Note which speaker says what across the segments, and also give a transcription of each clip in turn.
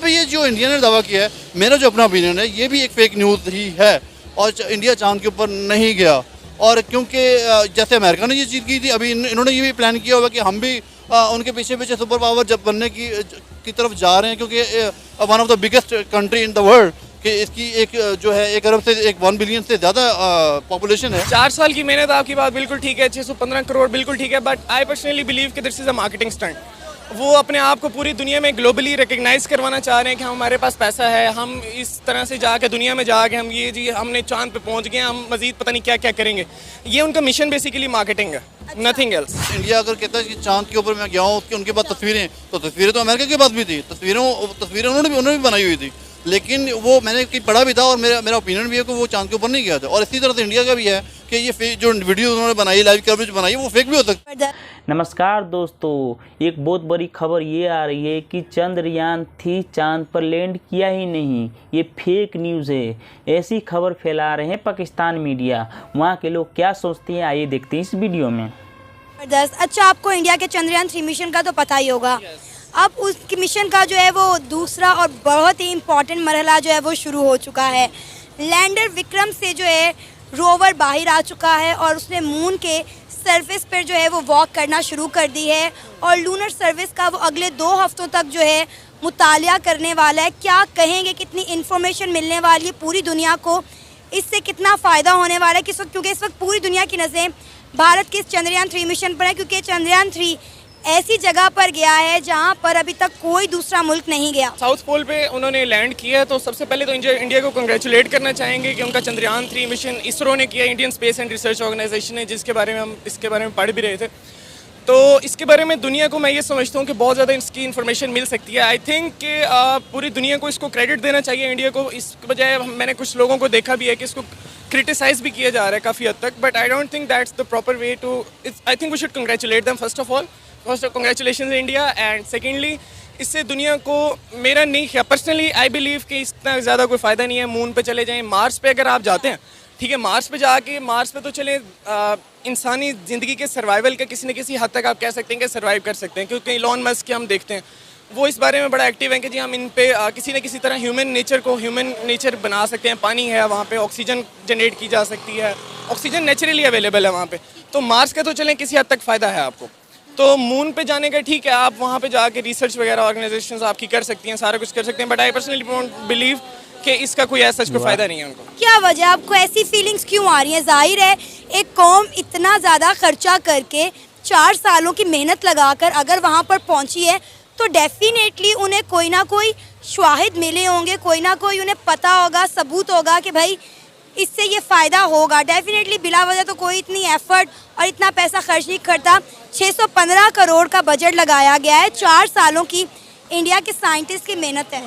Speaker 1: अभी ये जो इंडिया ने दावा किया है, मेरा जो अपना ओपिनियन है, ये भी एक फेक न्यूज़ ही है और इंडिया चांद के ऊपर नहीं गया। और क्योंकि जैसे अमेरिका ने ये चीज़ की थी, अभी इन्होंने ये भी प्लान किया होगा कि हम भी उनके पीछे पीछे सुपर पावर जब बनने की तरफ जा रहे हैं, क्योंकि one of the biggest country in the world कि इसकी एक जो है 1 अरब से 1 बिलियन से ज़्यादा पॉपुलेशन है।
Speaker 2: 4 साल की मेहनत, आपकी बात बिल्कुल ठीक है, 615 करोड़ बिल्कुल ठीक है, बट आई पर्सनली बिलीव कि this is a marketing stunt. वो अपने आप को पूरी दुनिया में ग्लोबली रिकग्नाइज करवाना चाह रहे हैं कि हमारे पास पैसा है, हम इस तरह से जाके दुनिया में जाके हम ये जी हमने चांद पे पहुंच गए, हम मजीद पता नहीं क्या क्या करेंगे। ये उनका मिशन बेसिकली मार्केटिंग है, नथिंग एल्स।
Speaker 1: इंडिया अगर कहता है कि चांद के ऊपर मैं गया हूँ, उनके पास तस्वीरें, तो तस्वीरें तो अमेरिका के पास भी थी, तस्वीरें उन्होंने भी बनाई हुई थी, लेकिन वो मैंने पढ़ा भी था और मेरा ओपिनियन भी है कि वो चांद के ऊपर नहीं गया था। और इसी तरह से इंडिया का भी है कि ये जो वीडियो उन्होंने बनाई, लाइव कवरेज बनाई, वो फेक भी हो सकता है।
Speaker 3: नमस्कार दोस्तों, एक बहुत बड़ी खबर ये आ रही है कि चंद्रयान 3 चांद पर लैंड किया ही नहीं, ये फेक न्यूज़ है। ऐसी खबर फैला रहे हैं पाकिस्तान मीडिया। वहाँ के लोग क्या सोचते हैं, आइए देखते हैं इस वीडियो में।
Speaker 4: अच्छा, आपको इंडिया के चंद्रयान 3 मिशन का तो पता ही होगा। अब उस मिशन का जो है वो दूसरा और बहुत ही इम्पोर्टेंट मरहला जो है वो शुरू हो चुका है। लैंडर विक्रम से जो है रोवर बाहर आ चुका है और उसने मून के सरफेस पर जो है वो वॉक करना शुरू कर दी है और लूनर सर्विस का वो अगले 2 हफ्तों तक जो है मुतालिया करने वाला है। क्या कहेंगे, कितनी इन्फॉर्मेशन मिलने वाली है पूरी दुनिया को, इससे कितना फ़ायदा होने वाला है किस वक्त, क्योंकि इस वक्त पूरी दुनिया की नज़रें भारत के इस चंद्रयान 3 मिशन पर है, क्योंकि चंद्रयान 3 ऐसी जगह पर गया है जहां पर अभी तक कोई दूसरा मुल्क नहीं गया।
Speaker 2: साउथ पोल पे उन्होंने लैंड किया है, तो सबसे पहले तो इंडिया को कंग्रेचुलेट करना चाहेंगे कि उनका चंद्रयान 3 मिशन इसरो ने किया, Indian space and research organisation ने, जिसके बारे में हम इसके बारे में पढ़ भी रहे थे। तो इसके बारे में दुनिया को मैं ये समझता हूँ कि बहुत ज़्यादा इसकी इन्फॉर्मेशन मिल सकती है। आई थिंक कि पूरी दुनिया को इसको क्रेडिट देना चाहिए, इंडिया को। इस बजाय मैंने कुछ लोगों को देखा भी है कि इसको क्रिटिसाइज भी किया जा रहा है काफ़ी हद तक, but I don't think that's the proper way to. I think we should congratulate them first of all. First congratulation India, and secondly इससे दुनिया को, मेरा नहीं है पर्सनली, आई बिलीव कि इतना ज़्यादा कोई फ़ायदा नहीं है। मून पे चले जाएं, मार्स पे अगर आप जाते हैं, ठीक है, मार्स पे जाके मार्स पे तो चले इंसानी ज़िंदगी के सर्वाइवल का किसी न किसी हद तक आप कह सकते हैं कि सर्वाइव कर सकते हैं, क्योंकि इलॉन मस्क के हम देखते हैं वो इस बारे में बड़ा एक्टिव है कि जी हम इन पे किसी न किसी तरह ह्यूमन नेचर बना सकते हैं। पानी है वहाँ पे, ऑक्सीजन जनरेट की जा सकती है, ऑक्सीजन नेचुरली अवेलेबल है वहाँ पे। तो मार्स का तो चलें किसी हद तक फ़ायदा है आपको। तो मून पे जाने का ठीक है, आप वहाँ पे जाके रिसर्च वगैरह ऑर्गेनाइजेशंस आपकी कर सकती हैं, सारा कुछ कर सकते हैं, but I personally don't believe कि इसका कोई ऐसा कोई फ़ायदा नहीं है उनको।
Speaker 4: क्या वजह, आपको ऐसी फीलिंग्स क्यों आ रही हैं? जाहिर है एक कौम इतना ज़्यादा खर्चा करके 4 सालों की मेहनत लगाकर अगर वहाँ पर पहुँची है तो डेफिनेटली उन्हें कोई ना कोई शवाहिद मिले होंगे, कोई ना कोई उन्हें पता होगा, सबूत होगा कि भाई इससे ये फ़ायदा होगा। डेफिनेटली बिला वजह तो कोई इतनी एफर्ट और इतना पैसा खर्च नहीं करता। 615 करोड़ का बजट लगाया गया है, 4 सालों की इंडिया के साइंटिस्ट की मेहनत है।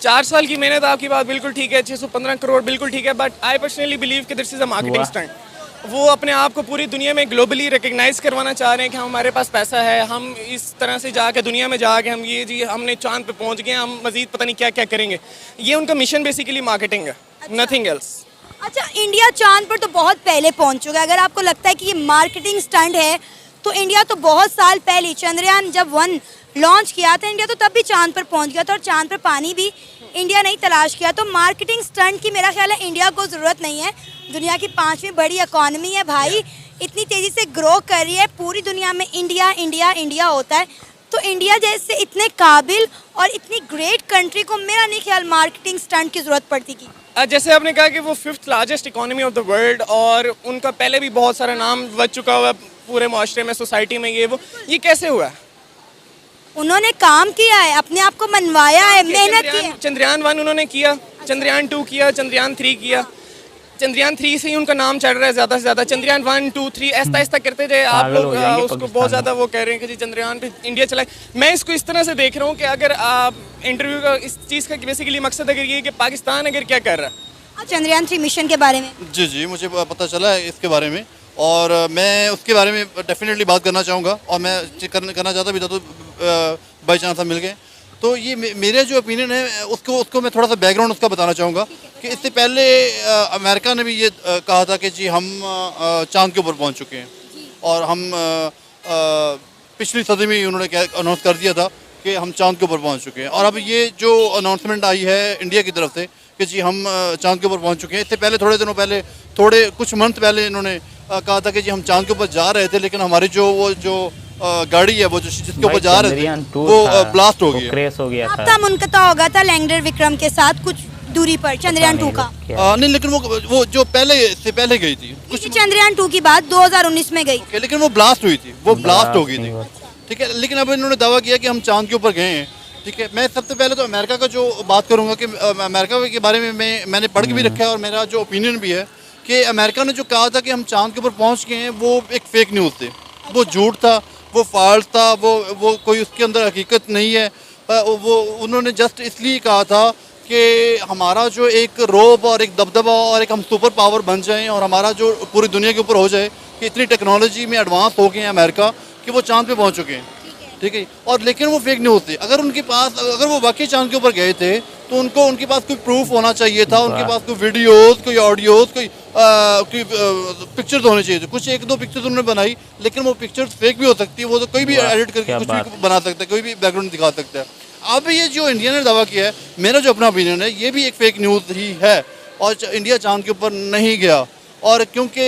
Speaker 2: 4 साल की मेहनत, आपकी बात बिल्कुल ठीक है, 615 करोड़ बिल्कुल ठीक है, बट आई पर्सनली बिलीव कि this is a marketing stunt. वो अपने आप को पूरी दुनिया में ग्लोबली रिकग्नाइज करवाना चाह रहे हैं कि हमारे पास पैसा है, हम इस तरह से जाके दुनिया में जाके हम ये जी हमने चांद पे पहुंच गए, हम मजीद पता नहीं क्या क्या करेंगे। ये उनका मिशन बेसिकली मार्केटिंग है, नथिंग एल्स।
Speaker 4: अच्छा, इंडिया चांद पर तो बहुत पहले पहुंच चुका है। अगर आपको लगता है कि ये मार्केटिंग स्टंट है तो इंडिया तो बहुत साल पहले, चंद्रयान जब 1 लॉन्च किया था, इंडिया तो तब भी चांद पर पहुंच गया था और चांद पर पानी भी इंडिया ने ही तलाश किया। तो मार्केटिंग स्टंट की मेरा ख्याल है इंडिया को ज़रूरत नहीं है। दुनिया की 5वीं बड़ी इकॉनमी है भाई, इतनी तेज़ी से ग्रो कर रही है, पूरी दुनिया में इंडिया इंडिया इंडिया होता है। तो इंडिया जैसे इतने काबिल और इतनी ग्रेट कंट्री को मेरा नहीं ख्याल मार्केटिंग स्टंट की ज़रूरत पड़ती की।
Speaker 2: जैसे आपने कहा कि वो 5th largest economy of the world और उनका पहले भी बहुत सारा नाम बच चुका हुआ पूरे माशरे में, सोसाइटी में, ये कैसे हुआ?
Speaker 4: उन्होंने काम किया है, अपने आप को मनवाया है, मेहनत की है।
Speaker 2: चंद्रयान 1 उन्होंने किया, चंद्रयान 2 किया, चंद्रयान 3 किया। चंद्रयान 3 से ही उनका नाम चढ़ रहा है ज़्यादा से ज़्यादा। चंद्रयान 1, 2, 3 ऐसा करते थे आप लोग, उसको बहुत ज़्यादा वो कह रहे हैं कि जी चंद्रयान पे इंडिया चला। मैं इसको इस तरह से देख रहा हूँ कि अगर आप इंटरव्यू का इस चीज़ का बेसिकली मकसद अगर ये कि पाकिस्तान अगर क्या कर रहा है
Speaker 4: चंद्रयान 3 मिशन के बारे में।
Speaker 1: जी, मुझे पता चला है इसके बारे में और मैं उसके बारे में डेफिनेटली बात करना चाहूँगा और मैं करना चाहता भी था, तो बाई चांस हम मिल गए। तो ये मेरे जो ओपिनियन है उसको मैं थोड़ा सा बैकग्राउंड उसका बताना चाहूँगा कि इससे पहले अमेरिका ने भी ये कहा था कि जी हम चांद के ऊपर पहुँच चुके हैं और हम पिछली सदी में उन्होंने क्या अनाउंस कर दिया था कि हम चांद के ऊपर पहुंच चुके हैं। और अब ये जो अनाउंसमेंट आई है इंडिया की तरफ से कि जी हम चांद के ऊपर पहुंच चुके हैं, इससे पहले थोड़े दिनों पहले, थोड़े कुछ मंथ पहले इन्होंने कहा था कि जी हम चांद के ऊपर जा रहे थे, लेकिन हमारी जो गाड़ी है वो जिसके ऊपर जा रहे थे वो ब्लास्ट हो गई,
Speaker 3: क्रैश हो गया
Speaker 4: अब था मुनक़ता होगा था लैंडर विक्रम के साथ कुछ दूरी पर चंद्रयान 2 का।
Speaker 1: नहीं, लेकिन वो जो पहले गई थी
Speaker 4: कुछ चंद्रयान 2 की बात 2019 में गई,
Speaker 1: लेकिन वो ब्लास्ट हुई थी, वो ब्लास्ट हो गई थी, ठीक है। लेकिन अब इन्होंने दावा किया कि हम चांद के ऊपर गए हैं, ठीक है। मैं सबसे पहले तो अमेरिका का जो बात करूंगा कि अमेरिका के बारे में मैंने पढ़ के भी रखा है और मेरा जो ओपिनियन भी है कि अमेरिका ने जो कहा था कि हम चांद के ऊपर पहुंच गए हैं, वो एक फेक न्यूज़ थी, वो झूठ था, वो फॉल्स था, वो कोई उसके अंदर हकीकत नहीं है। वो उन्होंने जस्ट इसलिए कहा था कि हमारा जो एक रोब और एक दबदबा और एक हम सुपर पावर बन जाएं और हमारा जो पूरी दुनिया के ऊपर हो जाए कि इतनी टेक्नोलॉजी में एडवांस हो गए हैं अमेरिका कि वो चांद पे पहुंच चुके हैं, ठीक है। और लेकिन वो फेक न्यूज़ थी। अगर वो वाकई चांद के ऊपर गए थे तो उनके पास कोई प्रूफ होना चाहिए था, उनके पास कोई वीडियोस, कोई ऑडियोस, कोई पिक्चर्स होने चाहिए थे। कुछ 1-2 पिक्चर्स उन्होंने बनाई, लेकिन वो पिक्चर्स फेक भी हो सकती है, वो तो कोई भी एडिट करके कुछ भी बना सकता है, कोई भी बैकग्राउंड दिखा सकता है। अब ये जो इंडिया ने दावा किया है, मेरा जो अपना ओपिनियन है, ये भी एक फेक न्यूज़ ही है और इंडिया चांद के ऊपर नहीं गया। और क्योंकि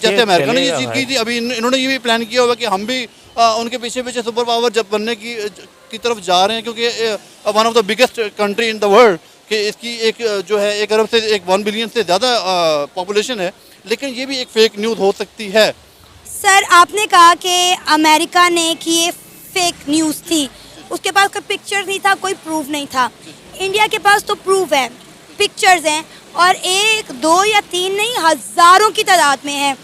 Speaker 1: जैसे अमेरिका ने ये चीज़ की थी, अभी इन्होंने ये भी प्लान किया होगा कि हम भी उनके पीछे सुपर पावर जब बनने की तरफ जा रहे हैं, क्योंकि one of the biggest country in the world कि इसकी एक जो है 1 अरब से 1 बिलियन से ज़्यादा पॉपुलेशन है। लेकिन ये भी एक फेक न्यूज़ हो सकती है।
Speaker 4: सर आपने कहा कि अमेरिका ने कि ये फेक न्यूज़ थी, उसके पास कोई पिक्चर नहीं था, कोई प्रूफ नहीं था। इंडिया के पास तो प्रूफ है, पिक्चर्स हैं, और 1, 2 या 3 नहीं, हज़ारों की तादाद में है।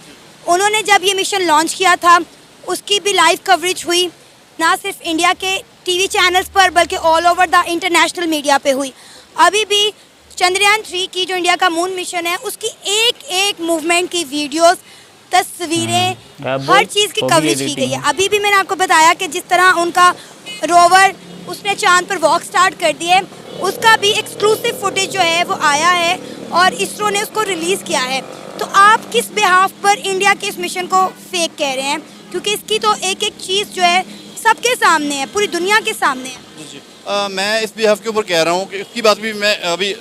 Speaker 4: उन्होंने जब ये मिशन लॉन्च किया था उसकी भी लाइव कवरेज हुई, ना सिर्फ इंडिया के टीवी चैनल्स पर बल्कि all over the international media पे हुई। अभी भी चंद्रयान 3 की जो इंडिया का मून मिशन है उसकी एक मूवमेंट की वीडियोस, तस्वीरें, हर चीज़ की कवरेज की गई है। अभी भी मैंने आपको बताया कि जिस तरह उनका रोवर उसने चांद पर वॉक स्टार्ट कर दिए, उसका भी एक्सक्लूसिव फुटेज जो है वो आया है और इसरो ने उसको रिलीज़ किया है। तो आप किस बिहाफ पर इंडिया के इस मिशन को फेक कह रहे हैं, क्योंकि इसकी तो एक चीज़ जो है सबके सामने है, पूरी दुनिया के सामने है।
Speaker 1: जी, मैं इस बिहाफ के ऊपर कह रहा हूँ कि इसकी बात भी मैं अभी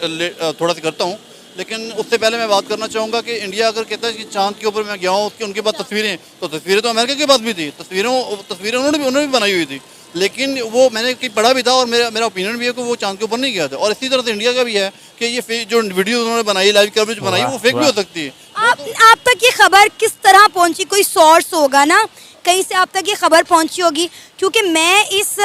Speaker 1: थोड़ा सा करता हूँ, लेकिन उससे पहले मैं बात करना चाहूँगा कि इंडिया अगर कहता है कि चांद के ऊपर मैं गया हूँ, उनके पास तस्वीरें, तो तस्वीरें तो अमेरिका के पास भी थी, तस्वीरें उन्होंने भी बनाई हुई थी, लेकिन वो मैंने पढ़ा भी था और मेरा ओपिनियन भी है कि वो चांद के ऊपर नहीं गया था। और इसी तरह से इंडिया का भी है कि ये जो वीडियो उन्होंने बनाई, लाइव कवरेज बनाई, वो फेक भी हो सकती है।
Speaker 4: आप तक ये खबर किस तरह पहुंची? कोई सोर्स होगा ना, कहीं से आप तक ये खबर पहुंची होगी, क्योंकि मैं इस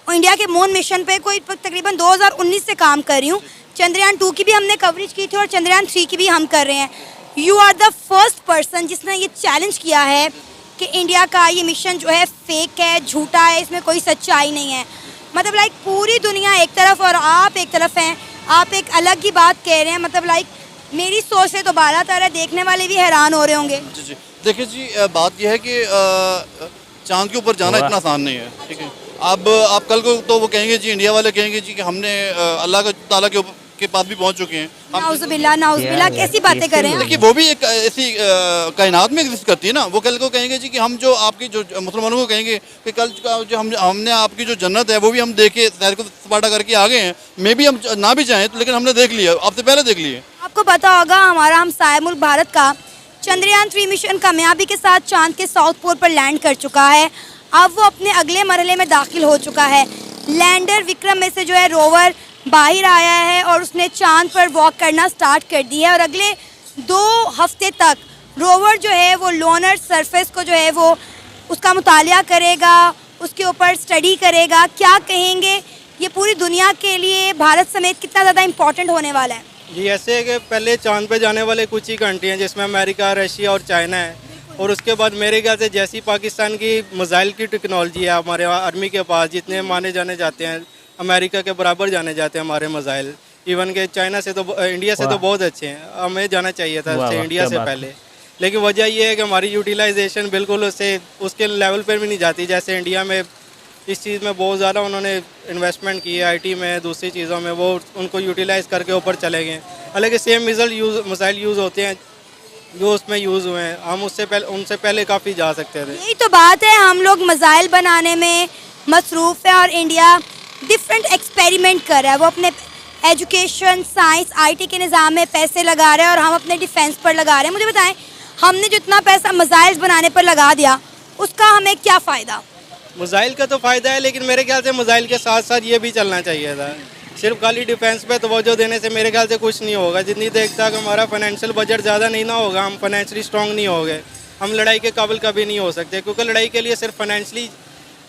Speaker 4: इंडिया के मून मिशन पे कोई तकरीबन 2019 से काम कर रही हूँ। चंद्रयान 2 की भी हमने कवरेज की थी और चंद्रयान 3 की भी हम कर रहे हैं। You are the first person जिसने ये चैलेंज किया है कि इंडिया का ये मिशन जो है फेक है, झूठा है, इसमें कोई सच्चाई नहीं है। मतलब लाइक पूरी दुनिया एक तरफ और आप एक तरफ हैं, आप एक अलग ही बात कह रहे हैं। मतलब लाइक मेरी सोच से तो बाला तरह देखने वाले भी हैरान हो रहे होंगे।
Speaker 1: जी, देखिए जी, बात यह है कि चांद के ऊपर जाना इतना आसान नहीं है, ठीक है। अब आप कल को तो वो कहेंगे जी, इंडिया वाले कहेंगे जी कि हमने अल्लाह ताला के पास भी पहुंच चुके हैं।
Speaker 4: नाउज़ुबिल्लाह कैसी बातें कर रहे हैं।
Speaker 1: देखिए वो भी एक ऐसी कायनात में एग्जिस्ट करती है ना। वो कल को कहेंगे जी कि हम जो आपकी जो मुसलमानों को कहेंगे कि कल जो हमने आपकी जो जन्नत है वो भी हम देखे, सैर को सपाटा करके आ गए हैं, मे भी हम ना भी जाएँ तो, लेकिन हमने देख लिया, आपसे पहले देख लिए।
Speaker 4: आपको पता होगा हमारा हमसाया मुल्क भारत का चंद्रयान 3 मिशन कामयाबी के साथ चांद के साउथ पोल पर लैंड कर चुका है। अब वो अपने अगले मरहले में दाखिल हो चुका है। लैंडर विक्रम में से जो है रोवर बाहर आया है और उसने चांद पर वॉक करना स्टार्ट कर दिया है और अगले 2 हफ्ते तक रोवर जो है वो लोनर सरफेस को जो है वो उसका मुतालिया करेगा, उसके ऊपर स्टडी करेगा। क्या कहेंगे, ये पूरी दुनिया के लिए भारत समेत कितना ज़्यादा इम्पोर्टेंट होने वाला है?
Speaker 5: जी, ऐसे है कि पहले चांद पे जाने वाले कुछ ही कंट्री हैं जिसमें अमेरिका, रशिया और चाइना है, और उसके बाद मेरे ख्याल से जैसी पाकिस्तान की मिसाइल की टेक्नोलॉजी है हमारे आर्मी के पास, जितने माने जाने जाते हैं अमेरिका के बराबर जाने जाते हैं हमारे मिसाइल। इवन के चाइना से तो इंडिया से तो बहुत अच्छे हैं, हमें जाना चाहिए था उससे इंडिया से पहले। लेकिन वजह ये है कि हमारी यूटिलाइजेशन बिल्कुल उसके लेवल पर भी नहीं जाती। जैसे इंडिया में इस चीज़ में बहुत ज़्यादा उन्होंने इन्वेस्टमेंट की है, आईटी में, दूसरी चीज़ों में, वो उनको यूटिलाइज़ करके ऊपर चले गए। हालांकि सेम मिसाइल यूज़ होते हैं जो उसमें यूज़ हुए हैं, हम उनसे पहले काफ़ी जा सकते थे।
Speaker 4: यही तो बात है, हम लोग मिसाइल बनाने में मसरूफ़ है और इंडिया डिफरेंट एक्सपेरिमेंट कर रहा है। वो अपने एजुकेशन, साइंस, आईटी के निज़ाम में पैसे लगा रहे हैं और हम अपने डिफेंस पर लगा रहे हैं। मुझे बताएं, हमने जितना पैसा मिसाइल्स बनाने पर लगा दिया उसका हमें क्या फ़ायदा?
Speaker 5: मिसाइल का तो फ़ायदा है, लेकिन मेरे ख्याल से मिसाइल के साथ साथ ये भी चलना चाहिए था। सिर्फ खाली डिफेंस पे तवज्जो देने से मेरे ख्याल से कुछ नहीं होगा। जितनी देर तक हमारा फाइनेंशियल बजट ज़्यादा नहीं ना होगा, हम फाइनेंशियली स्ट्रॉन्ग नहीं होंगे, हम लड़ाई के काबिल कभी नहीं हो सकते। क्योंकि लड़ाई के लिए सिर्फ फाइनेंशियली,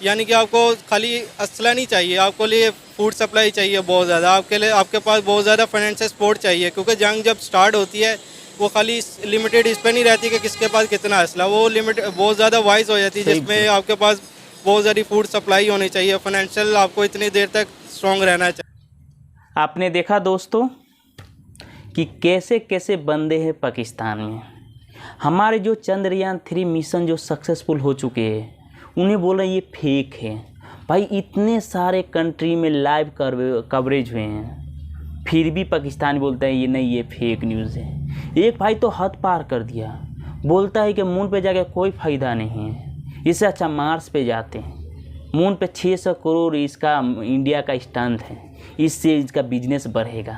Speaker 5: यानी कि आपको खाली असला नहीं चाहिए, आपको लिए फूड सप्लाई चाहिए बहुत ज़्यादा, आपके पास बहुत ज़्यादा फाइनेंशियल सपोर्ट चाहिए। क्योंकि जंग जब स्टार्ट होती है वो खाली लिमिटेड इस पर नहीं रहती कि किसके पास कितना असला, वो लिमिट बहुत ज़्यादा वाइज हो जाती है, जिसमें आपके पास बहुत ज़्यादा फूड सप्लाई होनी चाहिए, फाइनेंशियल आपको इतनी देर तक स्ट्रॉन्ग रहना चाहिए।
Speaker 3: आपने देखा दोस्तों कि कैसे कैसे बंदे हैं पाकिस्तान में। हमारे जो चंद्रयान 3 मिशन जो सक्सेसफुल हो चुके हैं उन्हें बोल रहे ये फेक है। भाई इतने सारे कंट्री में लाइव कवरेज हुए हैं, फिर भी पाकिस्तान बोलता है ये नहीं, ये फेक न्यूज़ है। एक भाई तो हद पार कर दिया, बोलता है कि मून पे जाके कोई फ़ायदा नहीं है, इससे अच्छा मार्स पे जाते हैं। मून पे 600 करोड़ इसका इंडिया का स्टैंड है, इससे इसका बिजनेस बढ़ेगा।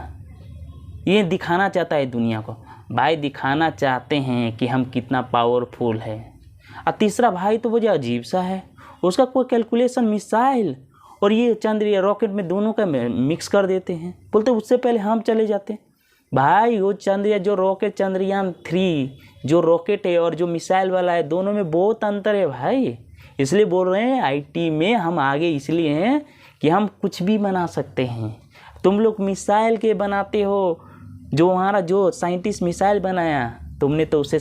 Speaker 3: ये दिखाना चाहता है दुनिया को। भाई दिखाना चाहते हैं कि हम कितना पावरफुल है। और तीसरा भाई तो वो जो अजीब सा है, उसका कोई कैलकुलेशन मिसाइल और ये चंद्र रॉकेट में दोनों का मिक्स कर देते हैं, बोलते उससे पहले हम चले जाते हैं। भाई वो जो रॉकेट चंद्रयान 3 जो रॉकेट है और जो मिसाइल वाला है, दोनों में बहुत अंतर है भाई। इसलिए बोल रहे हैं आईटी में हम आगे इसलिए हैं कि हम कुछ भी बना सकते हैं। तुम लोग मिसाइल के बनाते हो, जो हमारा जो साइंटिस्ट मिसाइल बनाया तुमने तो उसे